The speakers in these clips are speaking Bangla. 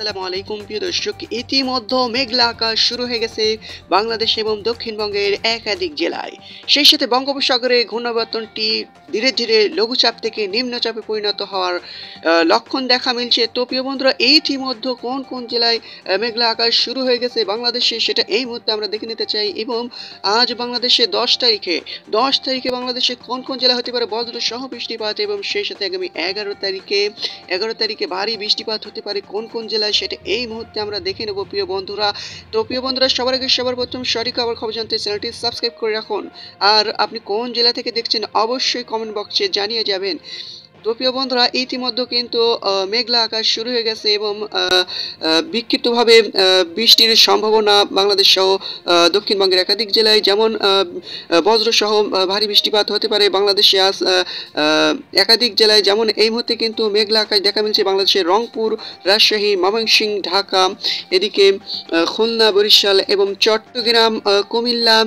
আসসালামু আলাইকুম প্রিয় দর্শক, ইতিমধ্যে মেঘলা আকাশ শুরু হয়ে গেছে বাংলাদেশ এবং দক্ষিণবঙ্গের একাধিক জেলায়। সেই সাথে বঙ্গোপসাগরে ঘূর্ণাবর্তনটি ধীরে ধীরে লঘুচাপ থেকে নিম্নচাপে পরিণত হওয়ার লক্ষণ দেখা মিলছে। তো প্রিয় বন্ধুরা, ইতিমধ্যে কোন কোন জেলায় মেঘলা আকাশ শুরু হয়ে গেছে বাংলাদেশে, সেটা এই মুহূর্তে আমরা দেখে নিতে চাই। এবং আজ বাংলাদেশে 10 তারিখে বাংলাদেশে কোন কোন জেলা হতে পারে বজ্র সহ বৃষ্টিপাত, এবং সেই সাথে আগামী 11 তারিখে ভারী বৃষ্টিপাত হতে পারে কোন কোন জেলায়, সেটা এই মুহূর্তে আমরা দেখে নেব প্রিয় বন্ধুরা। তো প্রিয় বন্ধুরা, সবার আগে সবার প্রথম সঠিক খবর জানতে চ্যানেলটি সাবস্ক্রাইব করে রাখুন। আর আপনি কোন জেলা থেকে দেখছেন অবশ্যই কমেন্ট বক্সে জানিয়ে যাবেন। তো প্রিয় বন্ধুরা, ইতিমধ্যে কিন্তু মেঘলা আকাশ শুরু হয়ে গেছে এবং বিক্ষিপ্তভাবে বৃষ্টির সম্ভাবনা বাংলাদেশ সহ দক্ষিণবঙ্গের একাধিক জেলায়, যেমন বজ্রসহ ভারী বৃষ্টিপাত হতে পারে বাংলাদেশে আজ একাধিক জেলায়। যেমন এই মুহূর্তে কিন্তু মেঘলা আকাশ দেখা মিলছে বাংলাদেশের রংপুর, রাজশাহী, ময়মনসিংহ, ঢাকা, এদিকে খুলনা, বরিশাল এবং চট্টগ্রাম, কুমিল্লা,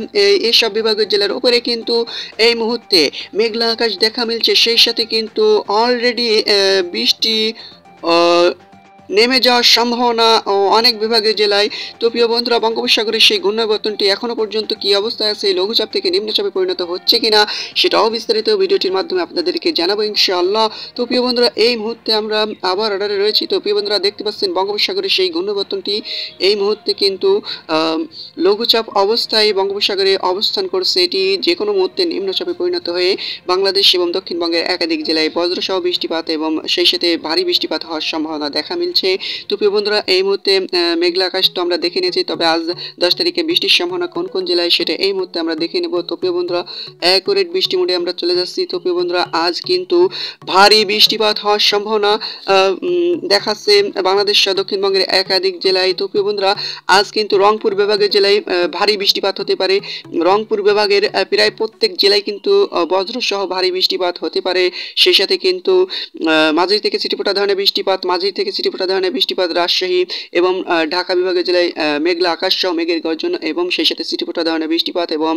এইসব বিভাগের জেলার উপরে কিন্তু এই মুহূর্তে মেঘলা আকাশ দেখা মিলছে। সেই সাথে কিন্তু অলরেডি বৃষ্টি নেমে যাওয়ার সম্ভাবনা অনেক বিভাগের জেলায়। তো প্রিয় বন্ধুরা, বঙ্গোপসাগরের সেই ঘূর্ণাবর্তনটি এখনো পর্যন্ত কি অবস্থায় আছে, লঘুচাপ থেকে নিম্নচাপে পরিণত হচ্ছে কিনা, সেটাও বিস্তারিত ভিডিওটির মাধ্যমে আপনাদেরকে জানাবো ইনশাআল্লাহ। তো প্রিয় বন্ধুরা, এই মুহূর্তে আমরা আবার অর্ডারে রয়েছি। তো প্রিয় বন্ধুরা, দেখতে পাচ্ছেন বঙ্গোপসাগরের সেই ঘূর্ণাবর্তনটি এই মুহূর্তে কিন্তু লঘুচাপ অবস্থায় বঙ্গোপসাগরে অবস্থান করছে। এটি যে কোনো মুহূর্তে নিম্নচাপে পরিণত হয়ে বাংলাদেশ এবং দক্ষিণবঙ্গের একাধিক জেলায় বজ্রসহ বৃষ্টিপাত এবং সেই সাথে ভারী বৃষ্টিপাত হওয়ার সম্ভাবনা দেখা মিলছে। তো প্রিয় বন্ধুরা, এই মুহূর্তে মেঘলা আকাশ তো আমরা দেখে নিয়েছি, তবে আজ 10 তারিখে বৃষ্টির সম্ভাবনা কোন কোন জেলায় সেটা এই মুহূর্তে আমরা দেখে নেব। তো প্রিয় বন্ধুরা, অ্যাকুরেট বৃষ্টি মোডে আমরা চলে যাচ্ছি। তো প্রিয় বন্ধুরা, আজ কিন্তু ভারী বৃষ্টিপাত হওয়ার সম্ভাবনা দেখাচ্ছে বাংলাদেশ সহ দক্ষিণবঙ্গের একাধিক জেলায়। তো প্রিয় বন্ধুরা, আজ কিন্তু রংপুর বিভাগের জেলায় ভারী বৃষ্টিপাত হতে পারে। রংপুর বিভাগের প্রায় প্রত্যেক জেলায় কিন্তু বজ্রসহ ভারী বৃষ্টিপাত হতে পারে। সেই সাথে কিন্তু মাঝারি থেকে ছিটেফোঁটা ধরনের বৃষ্টিপাত রাজশাহী এবং ঢাকা বিভাগের জেলায় মেঘলা আকাশ সহ মেঘের গর্জন এবং সেই সাথে ছিটেফোঁটা ধরনের বৃষ্টিপাত, এবং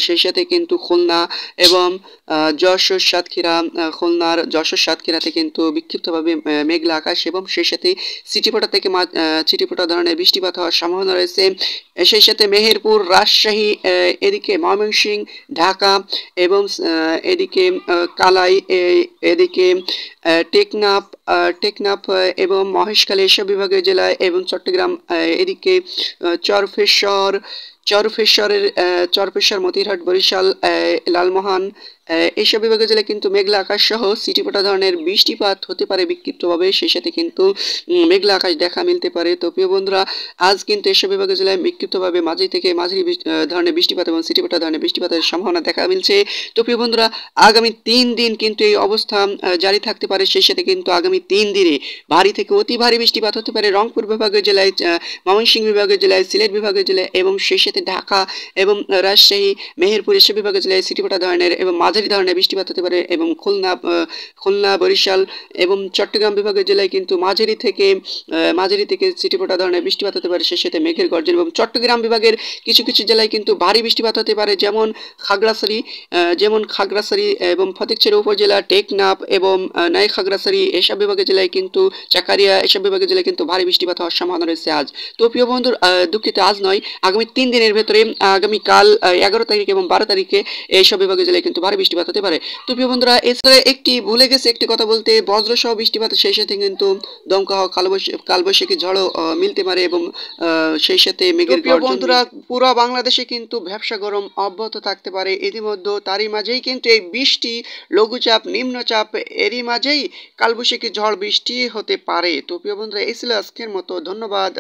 সেই সাথে কিন্তু খুলনা এবং খুলনার যশোর সাতক্ষীরাতে কিন্তু বিক্ষিপ্তভাবে মেঘলা আকাশ এবং সেই সাথে ছিটেফোঁটা ধরনের বৃষ্টিপাত হওয়ার সম্ভাবনা রয়েছে। সেই সাথে মেহেরপুর, রাজশাহী, এদিকে ময়মনসিংহ, ঢাকা এবং এদিকে কালাই, এদিকে টেকনাফ এবং মহেশখালী এসব বিভাগীয় জেলায়, এবং চট্টগ্রাম, এদিকে চরফেশ্বর, মতিরহাট, বরিশাল, লালমোহন, এইসব বিভাগীয় জেলায় কিন্তু মেঘলা আকাশ সহ ছিটেফোঁটা ধরনের বৃষ্টিপাত হতে পারে বিক্ষিপ্তভাবে। সেই সাথে কিন্তু মেঘলা আকাশ দেখা মিলতে পারে। তো প্রিয় বন্ধুরা, আজ কিন্তু এসব বিভাগীয় জেলায় বিক্ষিপ্তভাবে মাঝারি থেকে মাঝারি ধরনের বৃষ্টিপাত এবং ছিটেফোঁটা ধরনের বৃষ্টিপাতের সম্ভাবনা দেখা মিলছে। তো প্রিয় বন্ধুরা, আগামী 3 দিন কিন্তু এই অবস্থা জারি থাকতে পারে। সেই সাথে কিন্তু আগামী 3 দিনে ভারী থেকে অতি ভারী বৃষ্টিপাত হতে পারে রংপুর বিভাগের জেলায়, ময়মনসিংহ বিভাগের জেলায়, সিলেট বিভাগের জেলায় এবং সেই সাথে ঢাকা এবং রাজশাহী, মেহেরপুর এসব বিভাগের জেলায় ছিটেফোঁটা ধরনের এবং মাঝারি ধরনের বৃষ্টিপাত হতে পারে। এবং খুলনা, বরিশাল এবং চট্টগ্রাম বিভাগের জেলায় কিন্তু মাঝারি থেকে ছিটেফোঁটা ধরনের বৃষ্টিপাত হতে পারে, সেই সাথে মেঘের গর্জন। এবং চট্টগ্রাম বিভাগের কিছু কিছু জেলায় কিন্তু ভারী বৃষ্টিপাত হতে পারে, যেমন খাগড়াছড়ি এবং ফটিকছড়ি উপজেলা, টেকনাফ এবং নাই খাগড়াছড়ি এসব বিভাগের জেলায় কিন্তু চাকারিয়া এসব বিভাগের জেলায় কিন্তু ভারী বৃষ্টিপাত হওয়ার সম্ভাবনা রয়েছে আজ। তো প্রিয় বন্ধুর, দুঃখিত, আজ নয়, আগামী 3 দিনের ভেতরে আগামীকাল 11 তারিখ এবং 12 তারিখে এইসব বিভাগের জেলায় কিন্তু ভারী বৃষ্টিপাত হতে পারে। তো প্রিয় বন্ধুরা, এছাড়া ভুলে গেছে একটি কথা বলতে, বজ্রসহ বৃষ্টিপাত সেই সাথে কিন্তু দমকা হওয়া কালবৈশাখী ঝড়ও মিলতে পারে এবং সেই সাথে মেঘের গর্জন। বন্ধুরা, পুরো বাংলাদেশে কিন্তু ব্যবসা গরম অব্যাহত থাকতে পারে। ইতিমধ্যে তারই মাঝেই কিন্তু এই বৃষ্টি, লঘুচাপ, নিম্নচাপ, এরই মাঝেই কালবৈশাখী ঝড় বৃষ্টি হতে পারে। তো প্রিয় বন্ধুরা, এই ছিল আজকের মতো। ধন্যবাদ।